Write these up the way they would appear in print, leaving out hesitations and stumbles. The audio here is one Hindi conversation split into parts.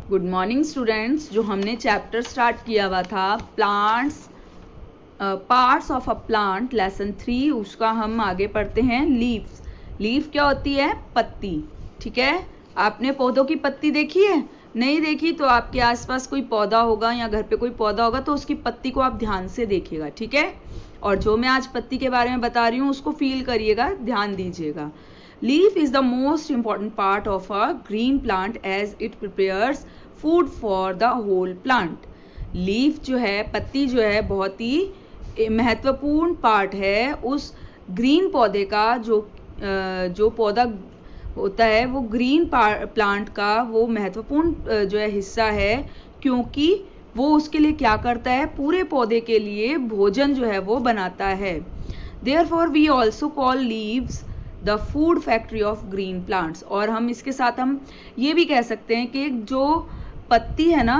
Good morning students. जो हमने चैप्टर स्टार्ट किया हुआ था plants parts of a plant lesson 3, उसका हम आगे पढ़ते हैं। लीव्स। लीफ क्या होती है? पत्ती। ठीक है। आपने पौधों की पत्ती देखी है? नहीं देखी तो आपके आसपास कोई पौधा होगा या घर पे कोई पौधा होगा तो उसकी पत्ती को आप ध्यान से देखिएगा। ठीक है। और जो मैं आज पत्ती के बारे में बता रही हूँ उसको फील करिएगा, ध्यान दीजिएगा। Leaf is the most important part of a green plant as it prepares food for the whole plant. Leaf जो है, पत्ती जो है, बहुत ही महत्वपूर्ण पार्ट है उस ग्रीन पौधे का। जो पौधा होता है वो ग्रीन प्लांट का वो महत्वपूर्ण जो है हिस्सा है, क्योंकि वो उसके लिए क्या करता है? पूरे पौधे के लिए भोजन जो है वो बनाता है। Therefore we also call leaves the food factory of green plants. और हम इसके साथ हम ये भी कह सकते हैं कि जो पत्ती है ना,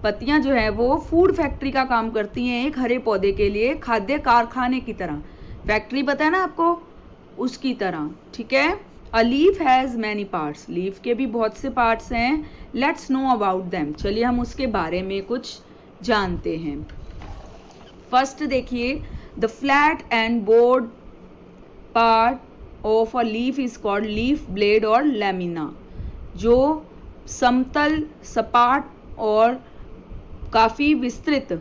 पत्तियां जो है वो फूड फैक्ट्री का काम करती हैं एक हरे पौधे के लिए, खाद्य कारखाने की तरह। फैक्ट्री पता है ना आपको, उसकी तरह। ठीक है। A leaf has many parts. Leaf के भी बहुत से पार्ट्स हैं। Let's know about them. चलिए हम उसके बारे में कुछ जानते हैं। फर्स्ट देखिए, the flat and board part of a leaf is called leaf blade और लैमिना। जो समतल, सपाट और काफी विस्तृत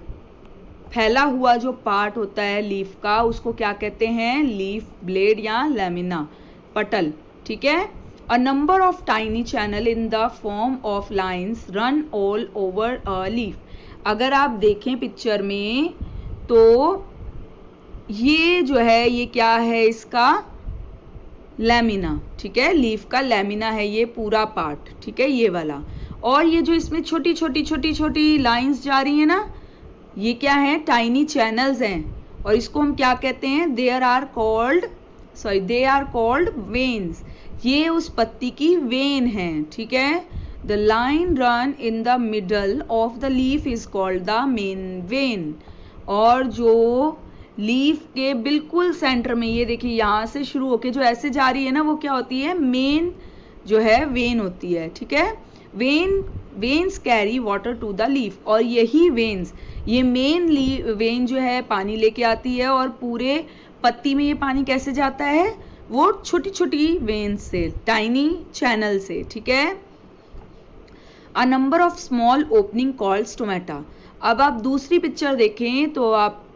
फैला हुआ जो पार्ट होता है लीफ का, उसको क्या कहते हैं? लीफ ब्लेड या लैमिना, पटल। ठीक है। A number of tiny channel in the form of lines run all over a leaf. अगर आप देखें पिक्चर में तो ये जो है, ये क्या है? इसका लैमिना। ठीक है। लीफ का लैमिना है ये पूरा पार्ट। ठीक है, ये वाला। और ये जो इसमें छोटी छोटी छोटी छोटी लाइंस जा रही है ना, ये क्या है? टाइनी चैनल्स हैं। और इसको हम क्या कहते हैं? They are called veins. ये उस पत्ती की वेन है। ठीक है। The line run in the middle of the leaf is called the main vein. और जो लीफ के बिल्कुल सेंटर में, ये देखिए यहाँ से शुरू होके जो ऐसे जा रही है ना, वो क्या होती है? मेन जो है वेन होती है। ठीक है। Veins carry water to the leaf. और यही वेन्स, ये मेन वेन जो है पानी लेके आती है। और पूरे पत्ती में ये पानी कैसे जाता है? वो छोटी छोटी वेन से, टाइनी चैनल से। ठीक है। A number of small opening called stomata. अब आप दूसरी पिक्चर देखें तो आप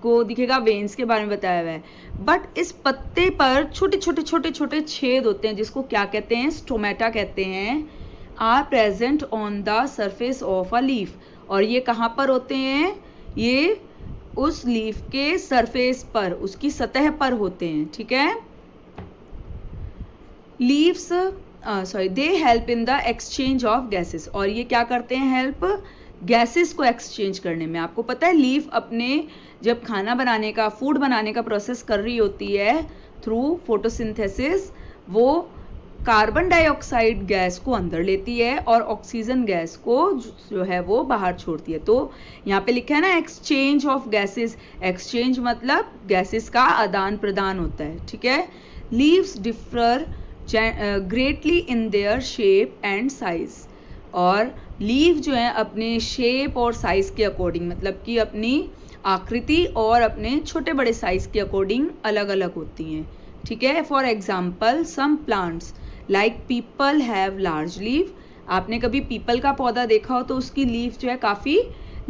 को दिखेगा वेन्स के बारे में बताया हुआ है, बट इस पत्ते पर छोटे छोटे छोटे छोटे छेद होते हैं, जिसको क्या कहते हैं? स्टोमेटा कहते हैं। Are present on the surface of a leaf. और ये कहाँ पर होते हैं? ये उस लीफ के सरफेस पर, उसकी सतह पर होते हैं। ठीक है। Leaves they help in the exchange of gases. और ये क्या करते हैं? हेल्प गैसेस को एक्सचेंज करने में। आपको पता है लीफ अपने जब खाना बनाने का, फूड बनाने का प्रोसेस कर रही होती है थ्रू फोटोसिंथेसिस, वो कार्बन डाइऑक्साइड गैस को अंदर लेती है और ऑक्सीजन गैस को जो है वो बाहर छोड़ती है। तो यहाँ पे लिखा है ना एक्सचेंज ऑफ गैसेस। एक्सचेंज मतलब गैसेस का आदान प्रदान होता है। ठीक है। Leaves differ greatly in their shape and size. और लीफ जो है अपने शेप और साइज के अकॉर्डिंग, मतलब कि अपनी आकृति और अपने छोटे बड़े साइज के अकॉर्डिंग अलग अलग होती हैं। ठीक है। For example some plants like peepal have large leaf. आपने कभी पीपल का पौधा देखा हो तो उसकी लीफ जो है काफी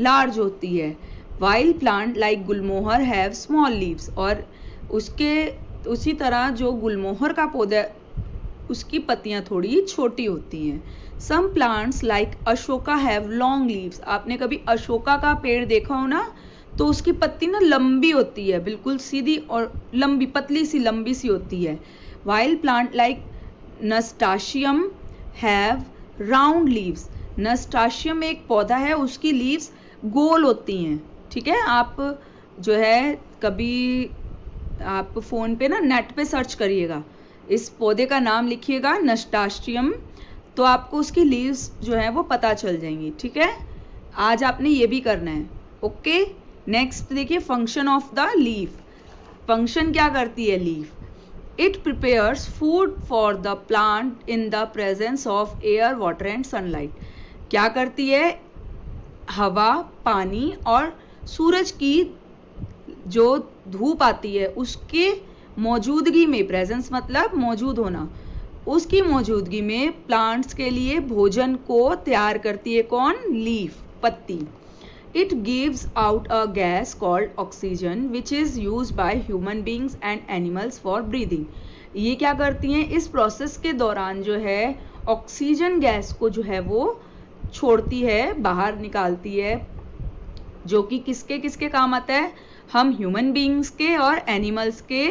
लार्ज होती है। While plant like Gulmohar have small leaves. और उसी तरह जो गुलमोहर का पौधा, उसकी पत्तियां थोड़ी छोटी होती हैं। Some plants like Ashoka have long leaves. आपने कभी अशोका का पेड़ देखा हो ना, तो उसकी पत्ती ना लंबी होती है, बिल्कुल सीधी और लंबी, पतली सी लंबी सी होती है। While plant like nasturtium have round leaves. Nasturtium एक पौधा है, उसकी लीव्स गोल होती हैं। ठीक है। आप जो है कभी आप फोन पे ना नेट पे सर्च करिएगा, इस पौधे का नाम लिखिएगा नस्टाशियम, तो आपको उसकी लीव्स जो है वो पता चल जाएंगी। ठीक है। आज आपने ये भी करना है। ओके। नेक्स्ट देखिए, function of the leaf. Function क्या करती है leaf? It prepares food for the plant in the presence of air, water and sunlight. क्या करती है? हवा, पानी और सूरज की जो धूप आती है उसके मौजूदगी में, प्रेजेंस मतलब मौजूद होना, उसकी मौजूदगी में प्लांट्स के लिए भोजन को तैयार करती है। कौन? लीफ, पत्ती। It gives out a gas called oxygen which is used by human beings and animals for breathing. ये क्या करती हैं? इस प्रोसेस के दौरान जो है ऑक्सीजन गैस को जो है वो छोड़ती है, बाहर निकालती है, जो कि किसके किसके काम आता है? हम ह्यूमन बींग्स के और एनिमल्स के।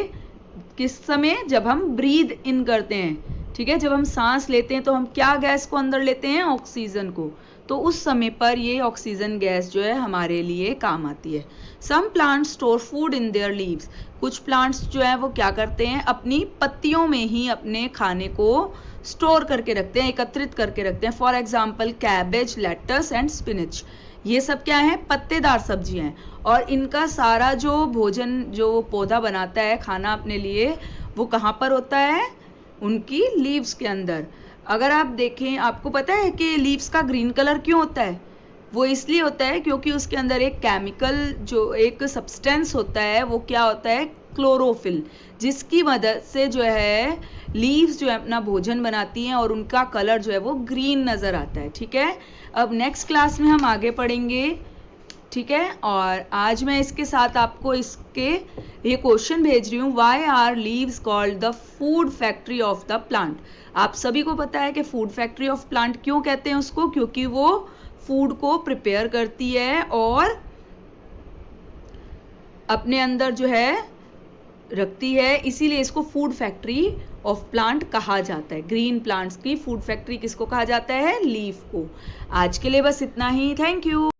किस समय? जब हम ब्रीद इन करते हैं, ठीक है, जब हम सांस लेते हैं तो हम क्या गैस को अंदर लेते हैं? ऑक्सीजन को। तो उस समय पर ये ऑक्सीजन गैस जो है हमारे लिए काम आती है। Some plants store food in their leaves. कुछ प्लांट्स जो है वो क्या करते हैं? अपनी पत्तियों में ही अपने खाने को स्टोर करके रखते हैं, एकत्रित करके रखते हैं। For example cabbage, lettuce and spinach. ये सब क्या है? पत्तेदार सब्जियां हैं। और इनका सारा जो भोजन जो पौधा बनाता है खाना अपने लिए, वो कहाँ पर होता है? उनकी लीव्स के अंदर। अगर आप देखें, आपको पता है कि लीव्स का ग्रीन कलर क्यों होता है? वो इसलिए होता है क्योंकि उसके अंदर एक केमिकल, जो एक सब्सटेंस होता है, वो क्या होता है? क्लोरोफिल, जिसकी मदद से जो है लीव्स जो है अपना भोजन बनाती हैं और उनका कलर जो है वो ग्रीन नजर आता है। ठीक है, अब नेक्स्ट क्लास में हम आगे पढ़ेंगे। ठीक है, और आज मैं इसके साथ आपको इसके ये क्वेश्चन भेज रही हूँ, why are leaves called the food factory of the plant. आप सभी को पता है कि फूड फैक्ट्री ऑफ प्लांट क्यों कहते हैं उसको? क्योंकि वो फूड को प्रिपेयर करती है और अपने अंदर जो है रखती है, इसीलिए इसको फूड फैक्ट्री ऑफ प्लांट कहा जाता है। ग्रीन प्लांट्स की फूड फैक्ट्री किसको कहा जाता है? लीफ को। आज के लिए बस इतना ही। Thank you.